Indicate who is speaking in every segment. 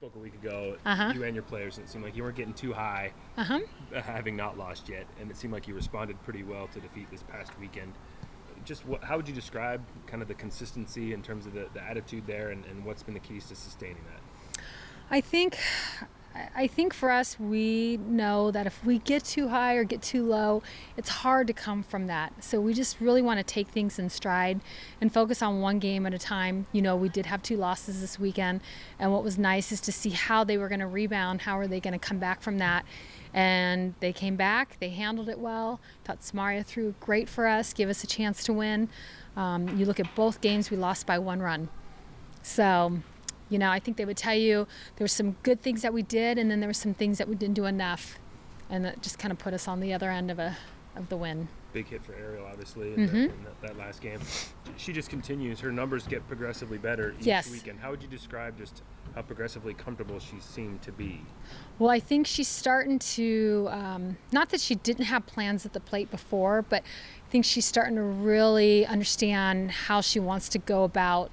Speaker 1: spoke a week ago,
Speaker 2: Uh-huh.
Speaker 1: you and your players, and it seemed like you weren't getting too high,
Speaker 2: Uh-huh.
Speaker 1: having not lost yet, and it seemed like you responded pretty well to defeat this past weekend. Just how would you describe kind of the consistency in terms of the attitude there, and what's been the keys to sustaining that?
Speaker 2: I think for us, we know that if we get too high or get too low, it's hard to come from that. So we just really want to take things in stride and focus on one game at a time. We did have 2 losses this weekend, and what was nice is to see how they were going to rebound, how are they going to come back from that. And they came back, they handled it well. Thought Samaria threw great for us, gave us a chance to win. You look at both games, we lost by 1 run. So I think they would tell you there were some good things that we did, and then there were some things that we didn't do enough, and that just kind of put us on the other end of the win.
Speaker 1: Big hit for Ariel, obviously, in that last game. She just continues. Her numbers get progressively better each weekend. How would you describe just how progressively comfortable she seemed to be?
Speaker 2: Well, I think she's starting to, not that she didn't have plans at the plate before, but I think she's starting to really understand how she wants to go about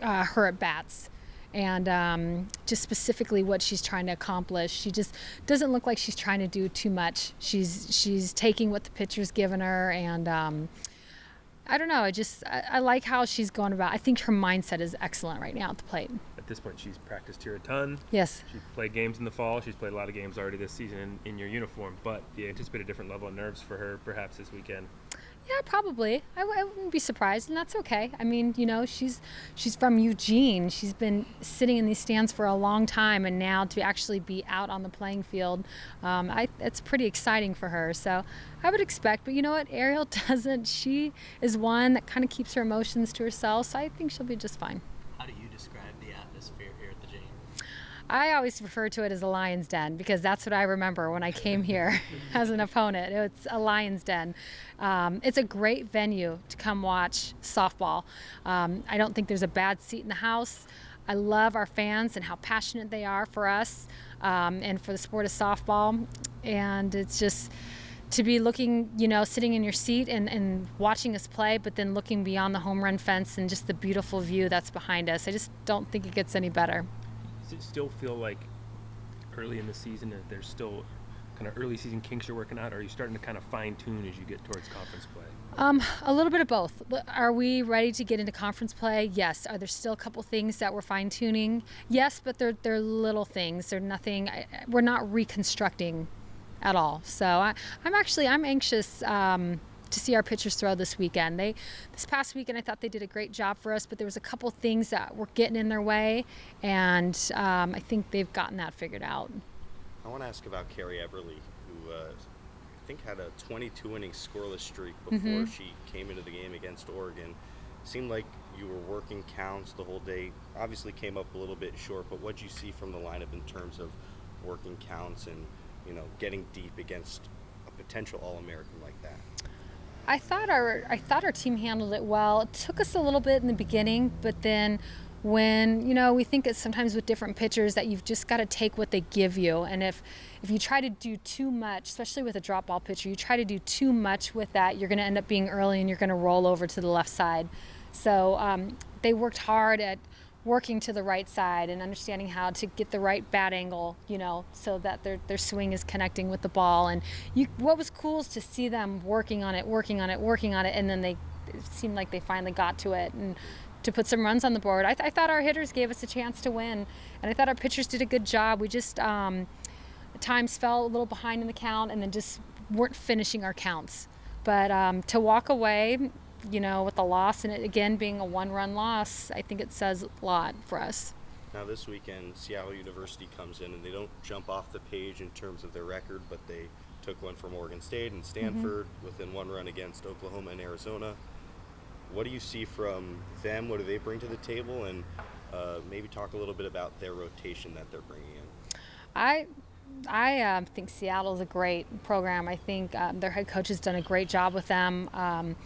Speaker 2: her at-bats. And just specifically what she's trying to accomplish. She just doesn't look like she's trying to do too much. She's taking what the pitcher's given her, and I don't know. I like how she's going about. I think her mindset is excellent right now at the plate.
Speaker 1: At this point, she's practiced here a ton.
Speaker 2: Yes.
Speaker 1: She's played games in the fall. She's played a lot of games already this season in your uniform. But do you anticipate a different level of nerves for her perhaps this weekend?
Speaker 2: Yeah, probably. I wouldn't be surprised, and that's okay. I mean, she's from Eugene. She's been sitting in these stands for a long time, and now to actually be out on the playing field, it's pretty exciting for her. So I would expect, but you know what? Ariel doesn't. She is one that kind of keeps her emotions to herself, so I think she'll be just fine.
Speaker 3: How do you describe the atmosphere here at the Jane?
Speaker 2: I always refer to it as a lion's den because that's what I remember when I came here as an opponent. It's a lion's den. It's a great venue to come watch softball. I don't think there's a bad seat in the house. I love our fans and how passionate they are for us and for the sport of softball. And it's just to be looking, sitting in your seat and watching us play, but then looking beyond the home run fence and just the beautiful view that's behind us. I just don't think it gets any better.
Speaker 1: Does it still feel like early in the season that there's still kind of early season kinks you're working out, or are you starting to kind of fine tune as you get towards conference play?
Speaker 2: A little bit of both. Are we ready to get into conference play? Yes. Are there still a couple things that we're fine tuning? Yes, but they're little things. They're nothing. We're not reconstructing at all. So I'm anxious to see our pitchers throw this weekend. This past weekend I thought they did a great job for us, but there was a couple things that were getting in their way, and I think they've gotten that figured out.
Speaker 4: I want to ask about Carrie Everly, who I think had a 22-inning scoreless streak before she came into the game against Oregon. Seemed like you were working counts the whole day. Obviously came up a little bit short, but what did you see from the lineup in terms of working counts and getting deep against a potential All-American like that?
Speaker 2: I thought our team handled it well. It took us a little bit in the beginning, but then when we think it's sometimes with different pitchers that you've just got to take what they give you, and if you try to do too much, especially with a drop ball pitcher, you try to do too much with that, you're going to end up being early and you're going to roll over to the left side. So they worked hard at working to the right side and understanding how to get the right bat angle, so that their swing is connecting with the ball. And what was cool is to see them working on it, and then it seemed like they finally got to it and to put some runs on the board. I thought our hitters gave us a chance to win, and I thought our pitchers did a good job. We just at times fell a little behind in the count and then just weren't finishing our counts. But to walk away with a loss, and it again being a 1-run loss, I think it says a lot for us.
Speaker 4: Now this weekend, Seattle University comes in, and they don't jump off the page in terms of their record, but they took one from Oregon State and Stanford within 1 run against Oklahoma and Arizona. What do you see from them? What do they bring to the table? And maybe talk a little bit about their rotation that they're bringing in.
Speaker 2: I think Seattle's a great program. I think their head coach has done a great job with them.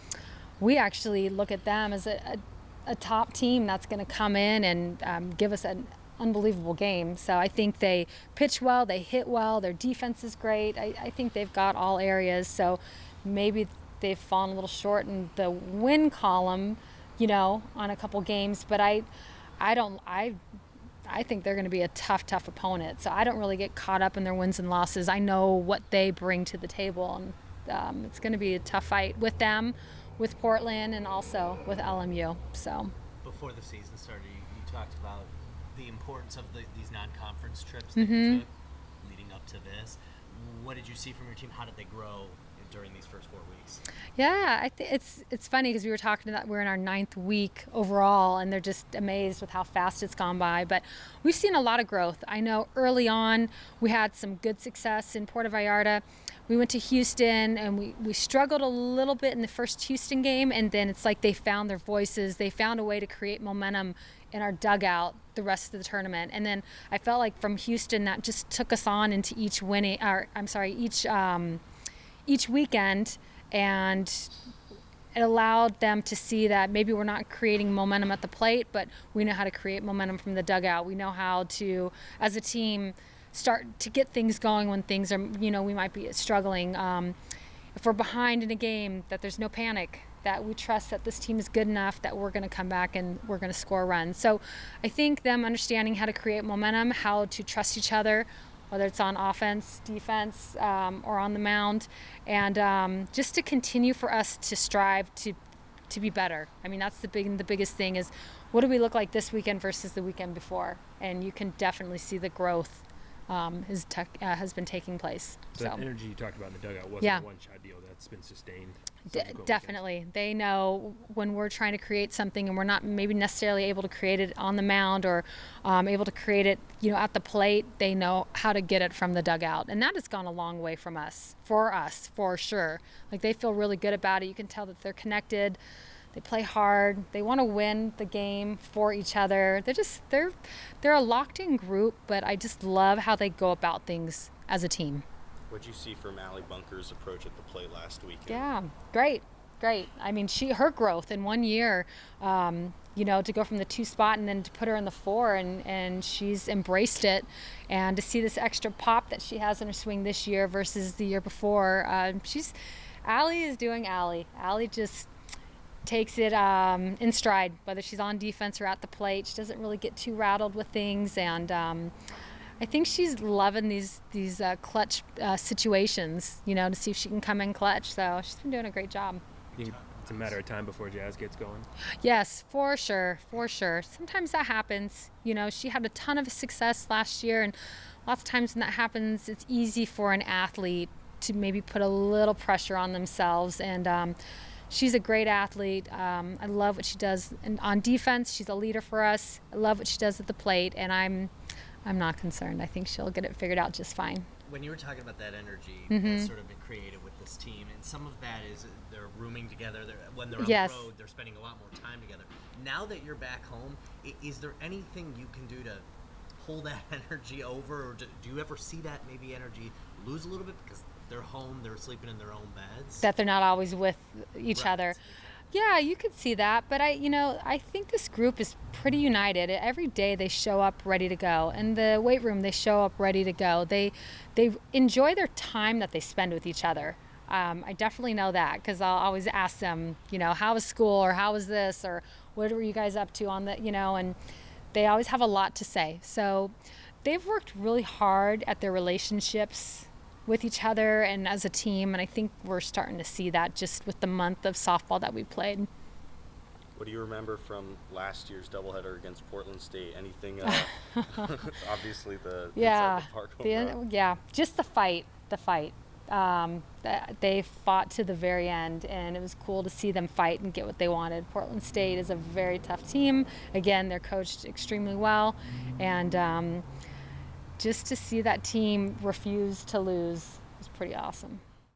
Speaker 2: We actually look at them as a top team that's going to come in and give us an unbelievable game. So I think they pitch well, they hit well, their defense is great. I think they've got all areas. So maybe they've fallen a little short in the win column, on a couple games. But I I think they're going to be a tough opponent. So I don't really get caught up in their wins and losses. I know what they bring to the table, and it's going to be a tough fight with them, with Portland, and also with LMU. So
Speaker 3: Before the season started, you talked about the importance of these non-conference trips that you took leading up to this. What did you see from your team? How did they grow during these first 4 weeks?
Speaker 2: yeah, it's funny because we were talking about we're in our 9th week overall, and they're just amazed with how fast it's gone by. But we've seen a lot of growth. I know early on we had some good success in Puerto Vallarta. We went to Houston, and we struggled a little bit in the first Houston game, and then it's like they found their voices. They found a way to create momentum in our dugout the rest of the tournament. And then I felt like from Houston that just took us on into each each weekend, and it allowed them to see that maybe we're not creating momentum at the plate, but we know how to create momentum from the dugout. We know how to, as a team, start to get things going when things are, we might be struggling. If we're behind in a game, that there's no panic, that we trust that this team is good enough that we're going to come back and we're going to score runs. So I think them understanding how to create momentum, how to trust each other, whether it's on offense, defense, or on the mound, and just to continue for us to strive to be better. I mean, that's the biggest thing is, what do we look like this weekend versus the weekend before? And you can definitely see the growth has been taking place.
Speaker 1: So that energy you talked about in the dugout wasn't
Speaker 2: Yeah.
Speaker 1: a one-shot deal. That's been sustained.
Speaker 2: Definitely. They know when we're trying to create something and we're not maybe necessarily able to create it on the mound or able to create it, at the plate, they know how to get it from the dugout. And that has gone a long way for us, for sure. Like, they feel really good about it. You can tell that they're connected. They play hard. They want to win the game for each other. They're a locked-in group, but I just love how they go about things as a team.
Speaker 4: What'd you see from Allie Bunker's approach at the plate last weekend?
Speaker 2: Yeah, great. I mean, her growth in 1 year, to go from the 2 spot and then to put her in the 4, and she's embraced it. And to see this extra pop that she has in her swing this year versus the year before, Allie is doing Allie. Allie just takes it in stride, whether she's on defense or at the plate. She doesn't really get too rattled with things, and I think she's loving these clutch situations, to see if she can come in clutch. So she's been doing a great job.
Speaker 1: You think it's a matter of time before Jazz gets going?
Speaker 2: Yes, for sure. Sometimes that happens. She had a ton of success last year, and lots of times when that happens, it's easy for an athlete to maybe put a little pressure on themselves. And she's a great athlete. I love what she does on defense. She's a leader for us. I love what she does at the plate, and I'm not concerned. I think she'll get it figured out just fine.
Speaker 3: When you were talking about that energy that's sort of been created with this team, and some of that is they're rooming together. When they're on
Speaker 2: Yes.
Speaker 3: the road, they're spending a lot more time together. Now that you're back home, is there anything you can do to pull that energy over, or do you ever see that maybe energy lose a little bit because they're home, they're sleeping in their own beds?
Speaker 2: That they're not always with each
Speaker 3: Right.
Speaker 2: other. Yeah, you could see that, but I think this group is pretty united. Every day they show up ready to go. In the weight room, they show up ready to go. They enjoy their time that they spend with each other. I definitely know that, because I'll always ask them, how was school, or how was this, or what were you guys up to on the, and they always have a lot to say. So they've worked really hard at their relationships with each other and as a team, and I think we're starting to see that just with the month of softball that we played.
Speaker 4: What do you remember from last year's doubleheader against Portland State? Anything? Obviously, the inside the park home run.
Speaker 2: Just the fight. They fought to the very end, and it was cool to see them fight and get what they wanted. Portland State is a very tough team. Again, they're coached extremely well, and just to see that team refuse to lose was pretty awesome.